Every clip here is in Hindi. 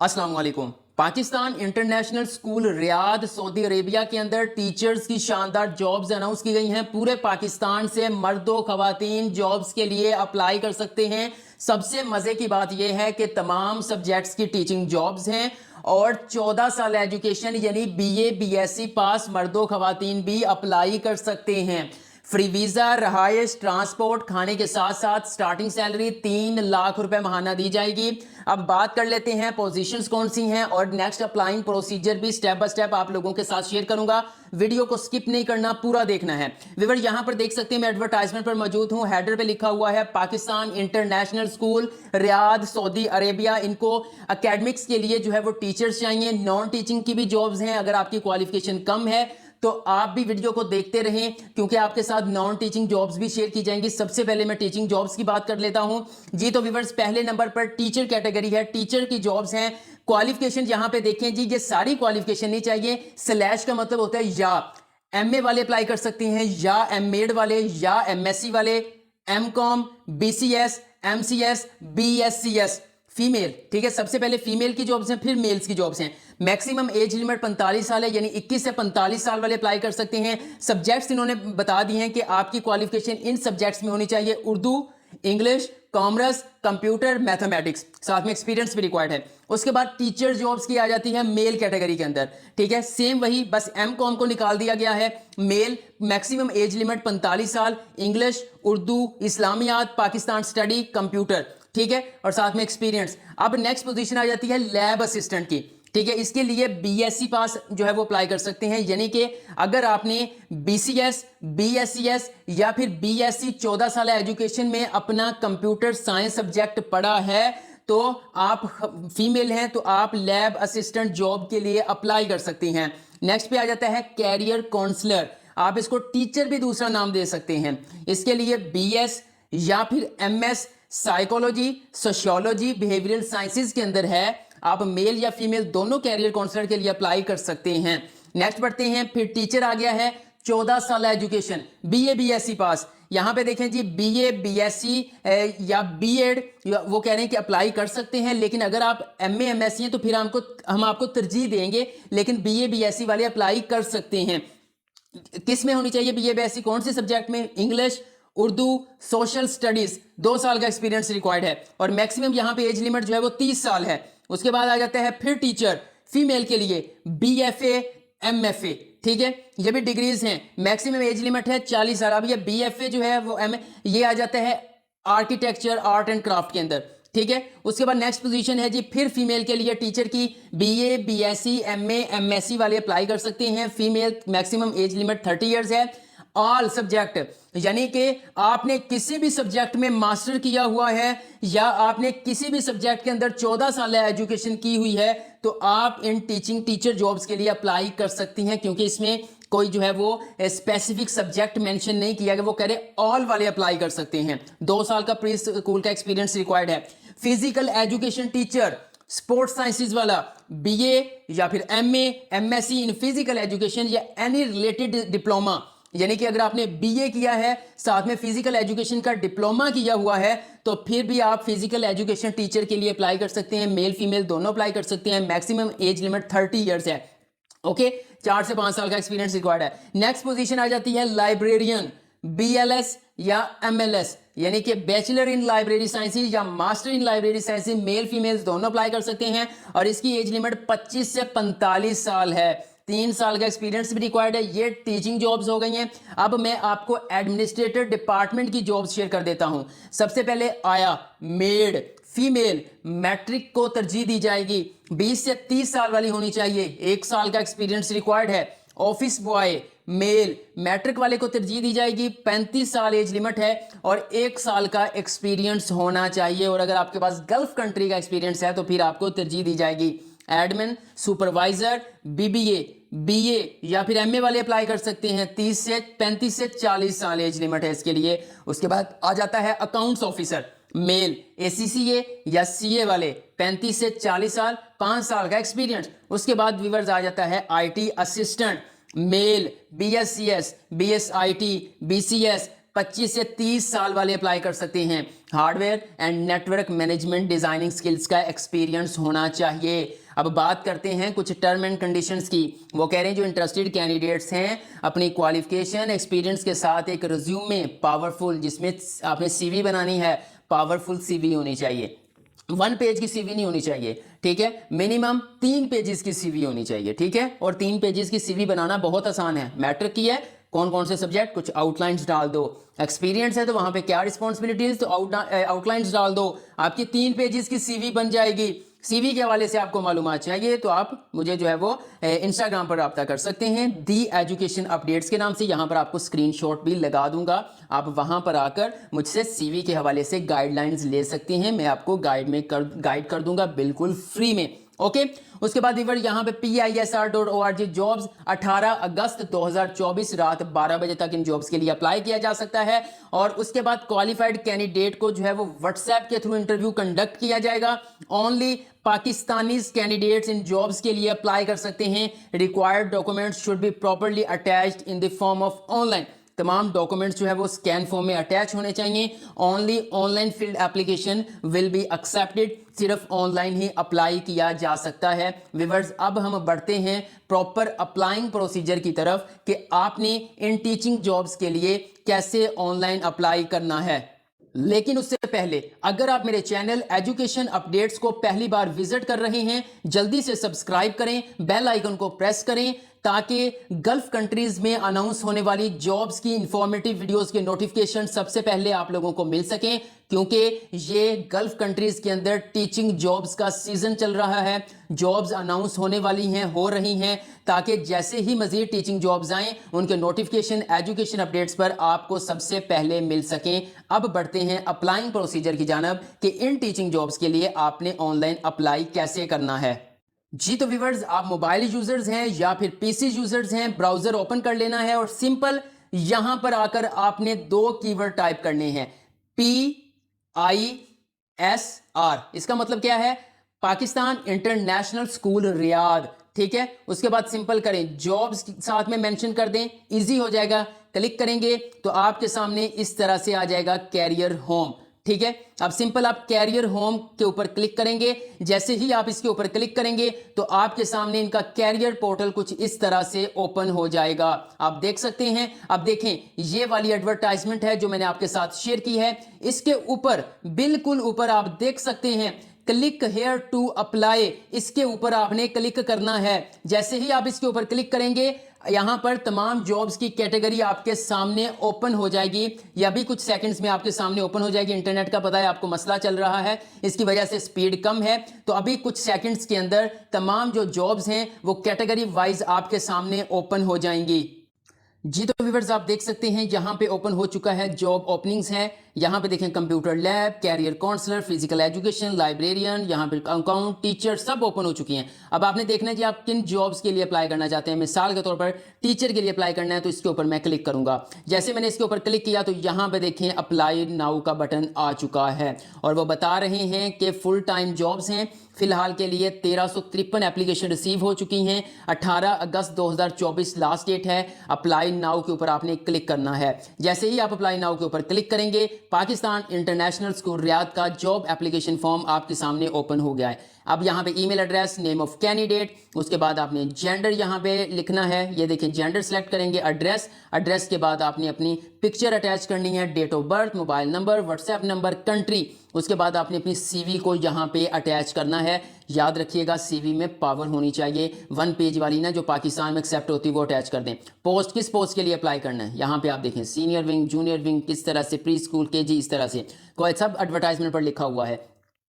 अस्सलाम वालेकुम। Pakistan international school Riyadh Saudi Arabia के अंदर टीचर्स की शानदार जॉब्स अनाउंस की गई हैं। पूरे पाकिस्तान से मर्दों खवातीन जॉब्स के लिए अप्लाई कर सकते हैं। सबसे मज़े की बात यह है कि तमाम सब्जेक्ट्स की टीचिंग जॉब्स हैं और 14 साल एजुकेशन यानी बीए बीएससी पास मर्दों खवातीन भी अप्लाई कर सकते हैं। फ्री वीज़ा, रहायश, ट्रांसपोर्ट, खाने के साथ साथ स्टार्टिंग सैलरी 3 लाख रुपए महाना दी जाएगी। अब बात कर लेते हैं पोजीशंस कौन सी हैं और नेक्स्ट अप्लाइंग प्रोसीजर भी स्टेप बाय स्टेप आप लोगों के साथ शेयर करूंगा। वीडियो को स्किप नहीं करना, पूरा देखना है। व्यूअर यहां पर देख सकते हैं, मैं एडवर्टाइजमेंट पर मौजूद हूं। हेडर पे लिखा हुआ है Pakistan international school Riyadh Saudi Arabia. इनको एकेडमिक्स के लिए जो है वो टीचर्स चाहिए। नॉन टीचिंग की भी जॉब्स हैं। अगर आपकी क्वालिफिकेशन कम है तो आप भी वीडियो को देखते रहें, क्योंकि आपके साथ नॉन टीचिंग जॉब्स भी शेयर की जाएंगी। सबसे पहले मैं टीचिंग जॉब्स की बात कर लेता हूं जी। तो व्यूअर्स, पहले नंबर पर टीचर कैटेगरी है। टीचर की जॉब्स हैं। क्वालिफिकेशन यहां पे देखें जी, ये सारी क्वालिफिकेशन नहीं चाहिए। स्लैश का मतलब होता है या। एमए वाले अप्लाई कर सकते हैं, या एमएड वाले, या एमएससी वाले, MCom, BCS, MCS, BSCS. Female, ठीक है। सबसे पहले फीमेल की जॉब्स हैं, फिर मेल्स की जॉब्स हैं। मैक्सिमम एज लिमिट 45 साल है, यानी 21 से 45 साल वाले अप्लाई कर सकते हैं। सब्जेक्ट्स इन्होंने बता दिए हैं कि आपकी क्वालिफिकेशन इन सब्जेक्ट्स में होनी चाहिए। Urdu, English, commerce, computer, mathematics, साथ में एक्सपीरियंस भी रिक्वायर्ड है। उसके बाद टीचर जॉब्स की आ जाती है मेल कैटेगरी के अंदर, ठीक है। सेम वही, बस एमकॉम को निकाल दिया गया है। मेल, मैक्सिमम एज लिमिट 45 साल, English, Urdu, Islamiyat, Pakistan study, computer, ठीक है, और साथ में एक्सपीरियंस। अब नेक्स्ट पोजीशन आ जाती है लैब असिस्टेंट की, ठीक है। इसके लिए बीएससी पास जो है वो अप्लाई कर सकते हैं, यानी कि अगर आपने बीसीएस, बीएससीएस या फिर बीएससी 14 साल एजुकेशन में अपना कंप्यूटर साइंस सब्जेक्ट पढ़ा है तो आप फीमेल हैं तो आप लैब असिस्टेंट जॉब के लिए अप्लाई कर सकती हैं। नेक्स्ट पे आ जाता है कैरियर काउंसलर। आप इसको टीचर भी दूसरा नाम दे सकते हैं। इसके लिए बीएस या फिर MS psychology, sociology, behavioural sciences के अंदर है। आप मेल या फीमेल दोनों कैरियर काउंसलर के लिए अप्लाई कर सकते हैं। नेक्स्ट बढ़ते हैं, फिर टीचर आ गया है। 14 साल एजुकेशन, बीए बीएससी पास। यहां पे देखें जी, बीए बीएससी या बीएड वो कह रहे हैं कि अप्लाई कर सकते हैं, लेकिन अगर आप एमए एमएससी हैं तो फिर हम आपको तरजीह देंगे, लेकिन बीए बीएससी वाले अप्लाई कर सकते हैं। किस में होनी चाहिए बीए बीएससी, कौन से सब्जेक्ट में? English, Urdu, social studies. 2 साल का एक्सपीरियंस रिक्वायर्ड है और मैक्सिमम यहां पे एज लिमिट जो है वो 30 साल है। उसके बाद आ जाता है फिर टीचर फीमेल के लिए बीएफए, एमएफए, ठीक है। ये भी डिग्रीज हैं। मैक्सिमम एज लिमिट है 40 साल। अब ये बीएफए जो है वो ये आ जाता है आर्किटेक्चर, आर्ट एंड क्राफ्ट के अंदर, ठीक है। उसके बाद नेक्स्ट पोजीशन है जी फिर फीमेल के लिए टीचर की, बीए बीएससी एमए एमएससी वाले अप्लाई कर सकते हैं। Female, maximum age limit 30 years है। ऑल सब्जेक्ट, यानी कि आपने किसी भी सब्जेक्ट में मास्टर किया हुआ है या आपने किसी भी सब्जेक्ट के अंदर 14 साल एजुकेशन की हुई है तो आप इन टीचर जॉब्स के लिए अप्लाई कर सकती हैं, क्योंकि इसमें कोई जो है वो स्पेसिफिक सब्जेक्ट मेंशन नहीं किया गया। वो कह रहे ऑल वाले अप्लाई कर सकते हैं। 2 साल का प्री स्कूल का एक्सपीरियंस रिक्वायर्ड है। Physical education teacher, sports sciences वाला, बीए या फिर MA MSc in physical education या एनी रिलेटेड डिप्लोमा, यानी कि अगर आपने बीए किया है साथ में फिजिकल एजुकेशन का डिप्लोमा किया हुआ है तो फिर भी आप फिजिकल एजुकेशन टीचर के लिए अप्लाई कर सकते हैं। मेल फीमेल दोनों अप्लाई कर सकते हैं। मैक्सिमम एज लिमिट 30 इयर्स है, ओके। 4 से 5 साल का एक्सपीरियंस रिक्वायर्ड है। नेक्स्ट पोजीशन आ जाती है लाइब्रेरियन, बीएलएस या एमएलएस, यानी कि बैचलर इन लाइब्रेरी साइंसेज या master in library sciences. Male female दोनों अप्लाई कर सकते हैं और इसकी एज लिमिट 25 से 45 साल है। 3 साल का एक्सपीरियंस भी रिक्वायर्ड है। ये टीचिंग जॉब्स हो गई हैं। अब मैं आपको एडमिनिस्ट्रेटर डिपार्टमेंट की जॉब्स शेयर कर देता हूं। सबसे पहले आया मेड, फीमेल, मैट्रिक को तरजीह दी जाएगी। 20 से 30 साल वाली होनी चाहिए। 1 साल का एक्सपीरियंस रिक्वायर्ड है। ऑफिस बॉय, मेल, मैट्रिक वाले को तरजीह दी जाएगी। 35 साल एज लिमिट है और 1 साल का एक्सपीरियंस होना चाहिए। और अगर आपके पास गल्फ कंट्री का एक्सपीरियंस है तो फिर आपको तरजीह दी जाएगी। एडमिन, सुपरवाइजर, बीबीए, बीए या फिर एमए वाले अप्लाई कर सकते हैं। 35 से 40 साल एज लिमिट है इसके लिए। उसके बाद आ जाता है अकाउंट्स ऑफिसर, मेल, एसीसीए या सीए वाले, 35 से 40 साल, 5 साल का एक्सपीरियंस। उसके बाद व्यूअर्स आ जाता है IT assistant, mail, BSCS, BSIT, BCS, 25 से 30 साल वाले अप्लाई कर सकते हैं। Hardware and network management designing skills का एक्सपीरियंस होना चाहिए। अब बात करते हैं कुछ टर्म एंड कंडीशंस की। वो कह रहे हैं जो इंटरेस्टेड कैंडिडेट्स हैं अपनी क्वालिफिकेशन एक्सपीरियंस के साथ एक रिज्यूमे पावरफुल, जिसमें आपने सीवी बनानी है, पावरफुल सीवी होनी चाहिए। 1 पेज की सीवी नहीं होनी चाहिए, ठीक है। मिनिमम 3 पेजेस की सीवी होनी चाहिए, ठीक है। और 3 पेजेस की सीवी बनाना बहुत आसान है। मैटर की है कौन कौन से सब्जेक्ट, कुछ आउटलाइंस डाल दो। एक्सपीरियंस है तो वहां पे क्या रिस्पॉन्सिबिलिटीज, तो आउटलाइंस डाल दो, आपकी 3 पेजेस की सीवी बन जाएगी। सीवी के हवाले से आपको मालूमात चाहिए तो आप मुझे जो है वो इंस्टाग्राम पर रब्ता कर सकते हैं, दी एजुकेशन अपडेट्स के नाम से। यहाँ पर आपको स्क्रीनशॉट भी लगा दूंगा, आप वहां पर आकर मुझसे सीवी के हवाले से गाइडलाइंस ले सकते हैं। मैं आपको गाइड कर दूंगा बिल्कुल फ्री में, ओके। उसके बाद व्यूअर यहाँ पे PISR.org जॉब्स 18 अगस्त 2024 रात 12 बजे तक इन जॉब्स के लिए अप्लाई किया जा सकता है। और उसके बाद क्वालिफाइड कैंडिडेट को जो है वो व्हाट्सएप के थ्रू इंटरव्यू कंडक्ट किया जाएगा। Only Pakistani candidates in jobs के लिए अप्लाई कर सकते हैं। Required documents should be properly attached in the form of online. तमाम डॉक्यूमेंट्स जो है वो स्कैन फॉर्म में अटैच होने चाहिए। Only online field application will be accepted. सिर्फ ऑनलाइन ही अप्लाई किया जा सकता है। व्यूअर्स अब हम बढ़ते हैं प्रॉपर अप्लाइंग प्रोसीजर की तरफ कि आपने इन टीचिंग जॉब्स के लिए कैसे ऑनलाइन अप्लाई करना है। लेकिन उससे पहले अगर आप मेरे चैनल एजुकेशन अपडेट्स को पहली बार विजिट कर रहे हैं, जल्दी से सब्सक्राइब करें, बेल आइकन को प्रेस करें ताकि गल्फ कंट्रीज में अनाउंस होने वाली जॉब्स की इंफॉर्मेटिव वीडियोस के नोटिफिकेशन सबसे पहले आप लोगों को मिल सकें। क्योंकि ये गल्फ कंट्रीज के अंदर टीचिंग जॉब्स का सीजन चल रहा है, जॉब्स अनाउंस होने वाली हैं, हो रही हैं, ताकि जैसे ही मजीद टीचिंग जॉब्स आएं उनके नोटिफिकेशन एजुकेशन अपडेट्स पर आपको सबसे पहले मिल सकें। अब बढ़ते हैं अप्लाइंग प्रोसीजर की जानब कि इन टीचिंग जॉब्स के लिए आपने ऑनलाइन अप्लाई कैसे करना है। जी तो व्यूअर्स, आप मोबाइल यूजर्स हैं या फिर पीसी यूजर्स हैं, ब्राउजर ओपन कर लेना है और सिंपल यहां पर आकर आपने 2 कीवर्ड टाइप करने हैं, PISR। इसका मतलब क्या है? पाकिस्तान इंटरनेशनल स्कूल रियाद, ठीक है। उसके बाद सिंपल करें, जॉब्स साथ में मेंशन कर दें, इजी हो जाएगा। क्लिक करेंगे तो आपके सामने इस तरह से आ जाएगा कैरियर होम, ठीक है। अब सिंपल आप कैरियर होम के ऊपर क्लिक करेंगे। जैसे ही आप इसके ऊपर क्लिक करेंगे तो आपके सामने इनका कैरियर पोर्टल कुछ इस तरह से ओपन हो जाएगा। आप देख सकते हैं। अब देखें, ये वाली एडवर्टाइजमेंट है जो मैंने आपके साथ शेयर की है। इसके ऊपर बिल्कुल ऊपर आप देख सकते हैं क्लिक हेयर टू अप्लाई, इसके ऊपर आपने क्लिक करना है। जैसे ही आप इसके ऊपर क्लिक करेंगे यहां पर तमाम जॉब्स की कैटेगरी आपके सामने ओपन हो जाएगी। या भी कुछ सेकंड्स में आपके सामने ओपन हो जाएगी। इंटरनेट का पता है आपको मसला चल रहा है, इसकी वजह से स्पीड कम है। तो अभी कुछ सेकंड्स के अंदर तमाम जो जॉब्स हैं वो कैटेगरी वाइज आपके सामने ओपन हो जाएंगी। जी तो व्यूअर्स, आप देख सकते हैं यहां पे ओपन हो चुका है, जॉब ओपनिंग्स है। यहाँ पे देखें computer lab, career counsellor, physical education, librarian, यहाँ पे अकाउंट टीचर सब ओपन हो चुकी हैं। अब आपने देखना है कि आप किन जॉब्स के लिए अप्लाई करना चाहते हैं। मिसाल के तौर पर टीचर के लिए अप्लाई करना है तो इसके ऊपर मैं क्लिक करूंगा। जैसे मैंने इसके ऊपर क्लिक किया तो यहाँ पे देखें अप्लाई नाउ का बटन आ चुका है और वो बता रहे हैं कि फुल टाइम जॉब्स हैं। फिलहाल के लिए 1353 एप्लीकेशन रिसीव हो चुकी हैं। 18 अगस्त 2024 लास्ट डेट है। अप्लाई नाउ के ऊपर आपने क्लिक करना है। जैसे ही आप अप्लाई नाउ के ऊपर क्लिक करेंगे पाकिस्तान इंटरनेशनल स्कूल रियाद का जॉब एप्लीकेशन फॉर्म आपके सामने ओपन हो गया है। अब यहाँ पे email address, name of candidate, उसके बाद आपने जेंडर यहाँ पे लिखना है। ये देखें जेंडर सेलेक्ट करेंगे, एड्रेस के बाद आपने अपनी पिक्चर अटैच करनी है, date of birth, mobile number, WhatsApp number, country. उसके बाद आपने अपनी सीवी को यहाँ पे अटैच करना है। याद रखिएगा सीवी में पावर होनी चाहिए, 1 पेज वाली ना जो पाकिस्तान में एक्सेप्ट होती है वो अटैच कर दें। पोस्ट किस पोस्ट के लिए अप्लाई करना है यहाँ पे आप देखें, सीनियर विंग, जूनियर विंग, किस तरह से, प्री स्कूल, केजी, इस तरह से कोई सब एडवर्टाइजमेंट पर लिखा हुआ है।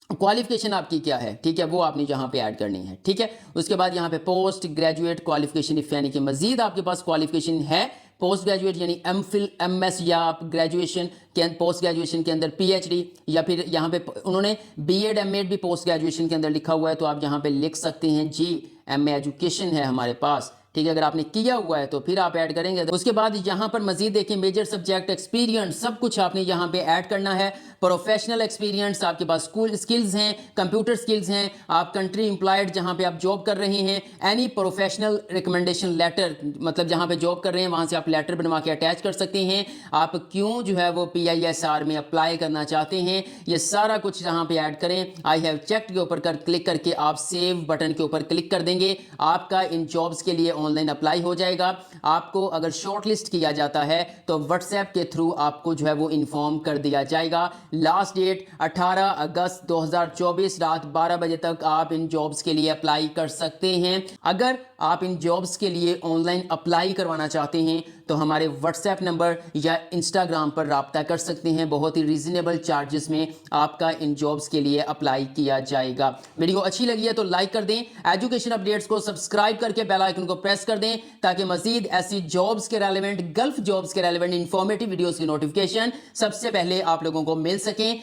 क्वालिफिकेशन आपकी क्या है, ठीक है, वो आपने यहाँ पे ऐड करनी है, ठीक है। उसके बाद यहाँ पे पोस्ट ग्रेजुएट क्वालिफिकेशन, इफ यानी कि मजीद आपके पास क्वालिफिकेशन है पोस्ट ग्रेजुएट यानी एमफिल, एमएस या आप ग्रेजुएशन के पोस्ट ग्रेजुएशन के अंदर पीएचडी, या फिर यहाँ पे उन्होंने बीएड एमएड भी पोस्ट ग्रेजुएशन के अंदर लिखा हुआ है तो आप यहाँ पे लिख सकते हैं जी एमए एजुकेशन है हमारे पास, ठीक है। अगर आपने किया हुआ है तो फिर आप ऐड करेंगे। उसके बाद यहाँ पर मजीद देखें मेजर सब्जेक्ट, एक्सपीरियंस, सब कुछ आपने यहाँ पे ऐड करना है। प्रोफेशनल एक्सपीरियंस, आपके पास स्कूल स्किल्स हैं, कंप्यूटर स्किल्स हैं, आप कंट्री एम्प्लॉयड जहां पे आप जॉब कर रहे हैं, एनी प्रोफेशनल रिकमेंडेशन लेटर, मतलब जहां पे जॉब कर रहे हैं वहां से आप लेटर बनवा के अटैच कर सकते हैं। आप क्यों जो है वो PISR में अप्लाई करना चाहते हैं, ये सारा कुछ जहां पे ऐड करें। आई हैव चेक्ड के ऊपर क्लिक करके आप सेव बटन के ऊपर क्लिक कर देंगे, आपका इन जॉब्स के लिए ऑनलाइन अप्लाई हो जाएगा। आपको अगर शॉर्ट लिस्ट किया जाता है तो व्हाट्सएप के थ्रू आपको जो है वो इन्फॉर्म कर दिया जाएगा। लास्ट डेट 18 अगस्त 2024 रात 12 बजे तक आप इन जॉब्स के लिए अप्लाई कर सकते हैं। अगर आप इन जॉब्स के लिए ऑनलाइन अप्लाई करवाना चाहते हैं तो हमारे व्हाट्सएप नंबर या इंस्टाग्राम पर राब्ता कर सकते हैं। बहुत ही रीजनेबल चार्जेस में आपका इन जॉब्स के लिए अप्लाई किया जाएगा। वीडियो अच्छी लगी है तो लाइक कर दें, एजुकेशन अपडेट्स को सब्सक्राइब करके बेल आइकन को प्रेस कर दें ताकि मजीद ऐसी जॉब्स के रेलेवेंट, गल्फ जॉब्स के रेलेवेंट इंफॉर्मेटिव वीडियोस की नोटिफिकेशन सबसे पहले आप लोगों को मिल सकें।